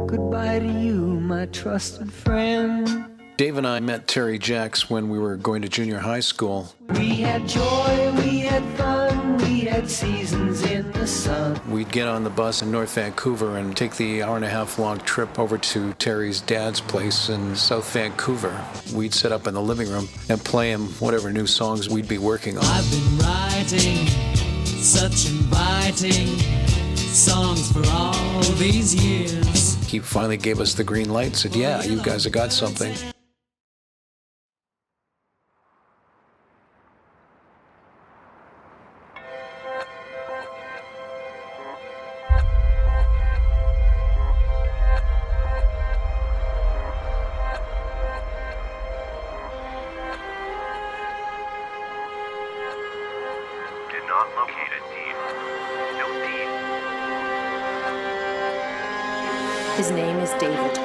Goodbye to you, my trusted friend. Dave and I met Terry Jacks when we were going to junior high school. We had joy, we had fun, we had seasons in the sun. We'd get on the bus in North Vancouver and take the hour-and-a-half long trip over to Terry's dad's place in South Vancouver. We'd sit up in the living room and play him whatever new songs we'd be working on. I've been writing such inviting songs for all these years. He finally gave us the green light, said, yeah, you guys have got something. Not located, Dean. No Dean. His name is David.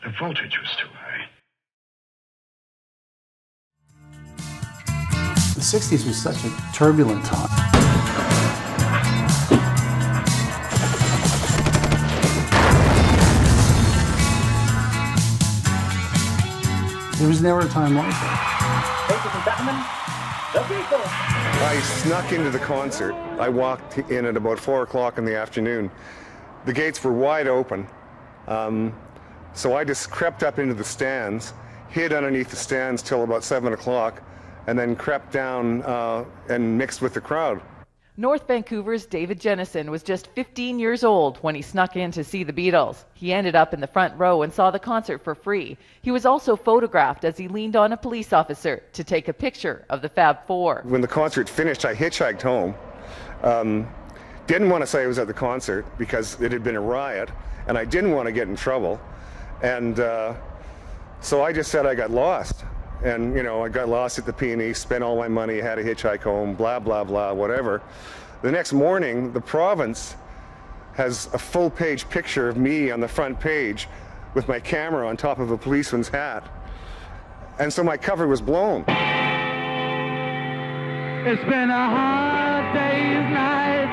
The voltage was too high. The 60s was such a turbulent time. There was never a time like that. Ladies and gentlemen, the Beatles. I snuck into the concert. I walked in at about 4 o'clock in the afternoon. The gates were wide open. So I just crept up into the stands, hid underneath the stands till about 7 o'clock, and then crept down and mixed with the crowd. North Vancouver's David Jennison was just 15 years old when he snuck in to see the Beatles. He ended up in the front row and saw the concert for free. He was also photographed as he leaned on a police officer to take a picture of the Fab Four. When the concert finished, I hitchhiked home. Didn't want to say I was at the concert because it had been a riot, and I didn't want to get in trouble. And so I just said I got lost. And, you know, I got lost at the Peony, spent all my money, had a hitchhike home, blah, blah, blah, whatever. The next morning, the Province has a full-page picture of me on the front page with my camera on top of a policeman's hat. And so my cover was blown. It's been a hard day's night,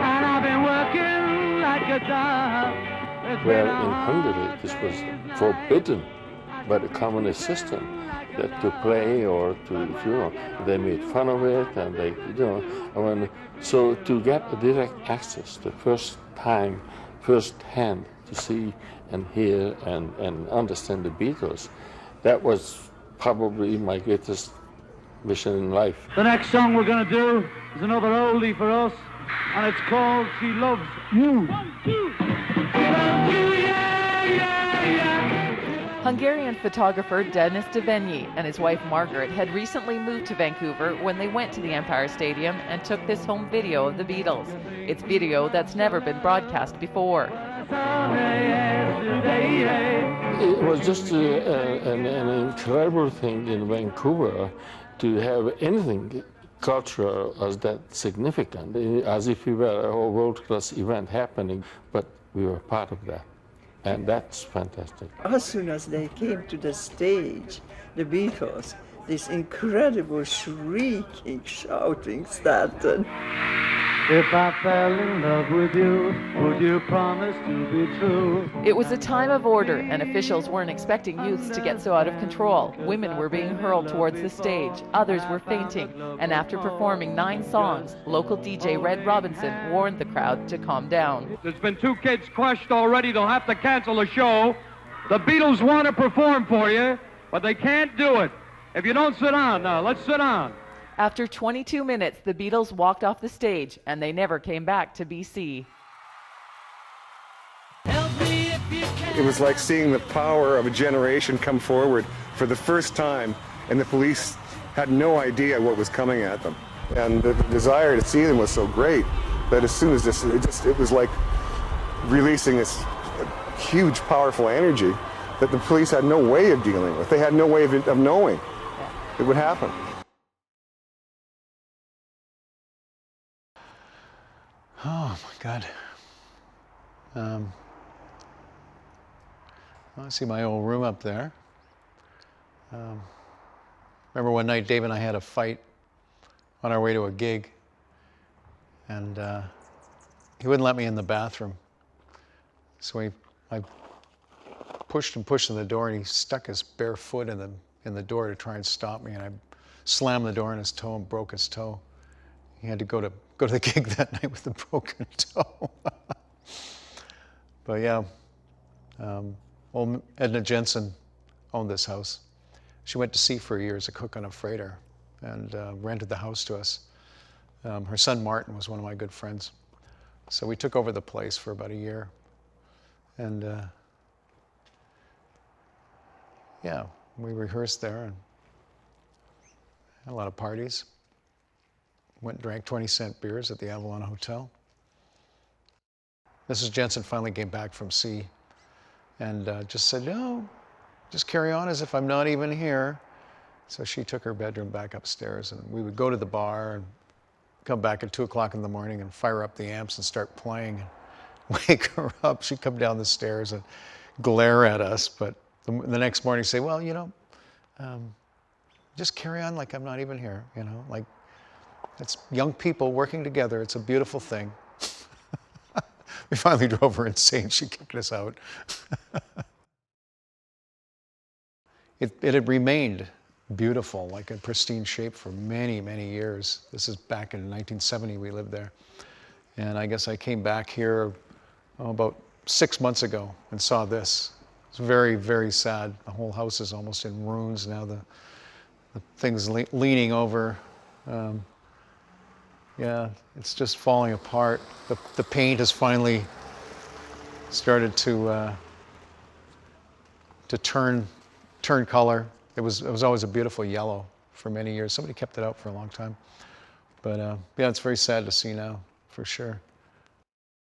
and I've been working like a dog. Where in Hungary this was forbidden by the communist system, that to play or to, you know, they made fun of it, and they, you know, so to get a direct access, the first time, first hand to see and hear and understand the Beatles, that was probably my greatest mission in life. The next song we're going to do is another oldie for us, and it's called She Loves You. 1, 2. She loves you, yeah, yeah, yeah. Hungarian photographer Denis Devenyi and his wife Margaret had recently moved to Vancouver when they went to the Empire Stadium and took this home video of the Beatles. It's video that's never been broadcast before. It was just an incredible thing in Vancouver to have anything cultural as that significant, as if it were a world-class event happening. But we were part of that. And that's fantastic. As soon as they came to the stage, the Beatles, this incredible shrieking, shouting started. If I fell in love with you, would you promise to be true? It was a time of order, and officials weren't expecting youths to get so out of control. Women were being hurled towards the stage, others were fainting, and after performing 9 songs, local DJ Red Robinson warned the crowd to calm down. There's been 2 kids crushed already. They'll have to cancel the show. The Beatles want to perform for you, but they can't do it. If you don't sit down now, let's sit down. After 22 minutes, the Beatles walked off the stage, and they never came back to BC. It was like seeing the power of a generation come forward for the first time, and the police had no idea what was coming at them. And the desire to see them was so great that as soon as it was like releasing this huge, powerful energy that the police had no way of dealing with. They had no way of knowing it would happen. Oh my God. I see my old room up there. Remember one night Dave and I had a fight on our way to a gig, and he wouldn't let me in the bathroom. So I pushed and pushed in the door, and he stuck his bare foot in the door to try and stop me, and I slammed the door on his toe and broke his toe. He had to go to the gig that night with a broken toe. But yeah, old Edna Jensen owned this house. She went to sea for a year as a cook on a freighter and rented the house to us. Her son Martin was one of my good friends. So we took over the place for about a year. And yeah, we rehearsed there and had a lot of parties. Went and drank 20-cent beers at the Avalon Hotel. Mrs. Jensen finally came back from sea and just said, no, just carry on as if I'm not even here. So she took her bedroom back upstairs, and we would go to the bar and come back at 2 o'clock in the morning and fire up the amps and start playing and wake her up. She'd come down the stairs and glare at us, but the next morning say, well, you know, just carry on like I'm not even here, you know, like it's young people working together. It's a beautiful thing. We finally drove her insane. She kicked us out. It had remained beautiful, like in pristine shape for many, many years. This is back in 1970 we lived there. And I guess I came back here about 6 months ago and saw this. It's very, very sad. The whole house is almost in ruins now. The thing's leaning over. Yeah, it's just falling apart. The paint has finally started to turn color. It was always a beautiful yellow for many years. Somebody kept it out for a long time. But yeah, it's very sad to see now, for sure.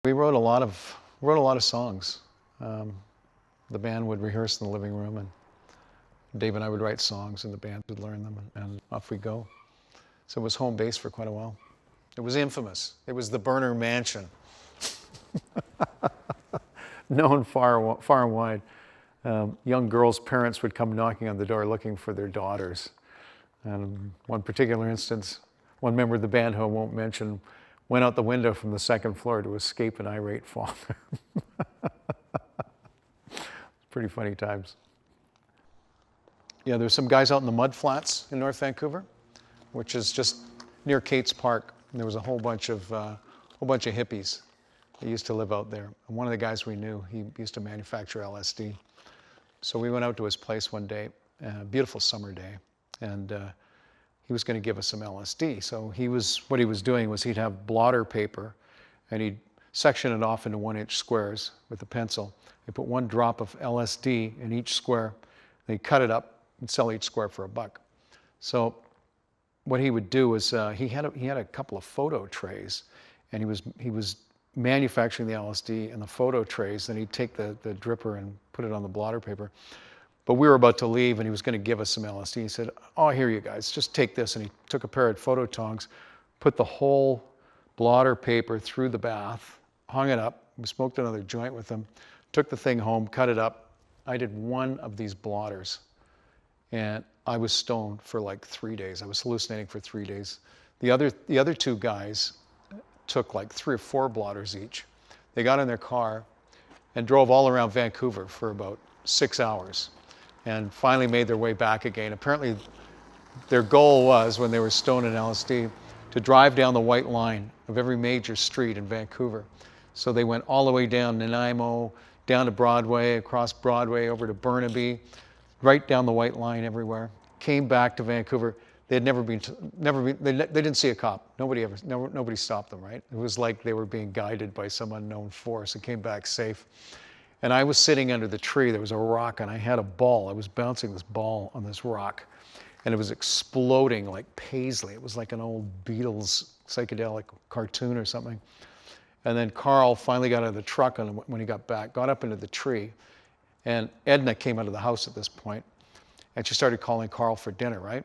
We wrote a lot of songs. The band would rehearse in the living room, and Dave and I would write songs, and the band would learn them, and off we go. So it was home base for quite a while. It was infamous. It was the Berner Mansion, known far and wide. Young girls' parents would come knocking on the door looking for their daughters. And one particular instance, one member of the band, who I won't mention, went out the window from the 2nd floor to escape an irate father. Pretty funny times. Yeah, there's some guys out in the mud flats in North Vancouver, which is just near Kate's Park. And there was a whole bunch of hippies that used to live out there. And one of the guys we knew, he used to manufacture LSD. So we went out to his place one day, a beautiful summer day, and he was going to give us some LSD. So what he was doing was he'd have blotter paper, and he'd section it off into 1-inch squares with a pencil. He'd put 1 drop of LSD in each square. Then he'd cut it up and sell each square for $1. So what he would do is he had a couple of photo trays, and he was manufacturing the LSD in the photo trays. Then he'd take the dripper and put it on the blotter paper. But we were about to leave, and he was going to give us some LSD. He said, "Oh, here you guys, just take this." And he took a pair of photo tongs, put the whole blotter paper through the bath, hung it up, We smoked another joint with him, took the thing home, cut it up. I did one of these blotters, and I was stoned for like 3 days. I was hallucinating for 3 days. The other two guys took like 3 or 4 blotters each. They got in their car and drove all around Vancouver for about 6 hours and finally made their way back again. Apparently, their goal was, when they were stoned in LSD, to drive down the white line of every major street in Vancouver. So they went all the way down Nanaimo, down to Broadway, across Broadway, over to Burnaby, right down the white line everywhere. Came back to Vancouver. They had they didn't see a cop. Nobody stopped them, right? It was like they were being guided by some unknown force and came back safe. And I was sitting under the tree. There was a rock, and I had a ball. I was bouncing this ball on this rock, and it was exploding like paisley. It was like an old Beatles psychedelic cartoon or something. And then Carl finally got out of the truck, and when he got back, got up into the tree. And Edna came out of the house at this point, and she started calling Carl for dinner, right?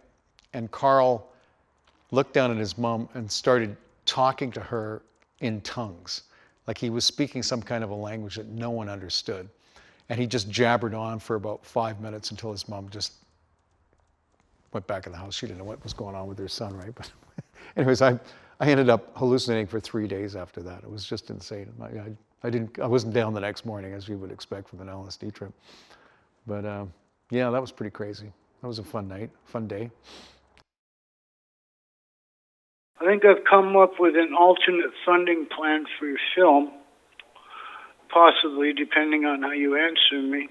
And Carl looked down at his mom and started talking to her in tongues, like he was speaking some kind of a language that no one understood. And he just jabbered on for about 5 minutes until his mom just went back in the house. She didn't know what was going on with her son, right? But anyways, I ended up hallucinating for 3 days after that. It was just insane. I wasn't down the next morning, as you would expect from an LSD trip. But yeah, that was pretty crazy. That was a fun night, fun day. I think I've come up with an alternate funding plan for your film, possibly, depending on how you answer me.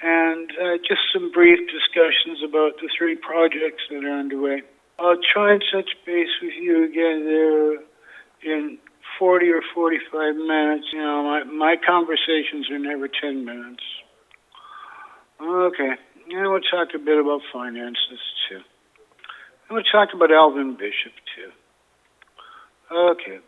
And just some brief discussions about the 3 projects that are underway. I'll try and touch base with you again there in 40 or 45 minutes. You know, my conversations are never 10 minutes. Okay. And we'll talk a bit about finances, too. And we'll talk about Alvin Bishop, too. Okay.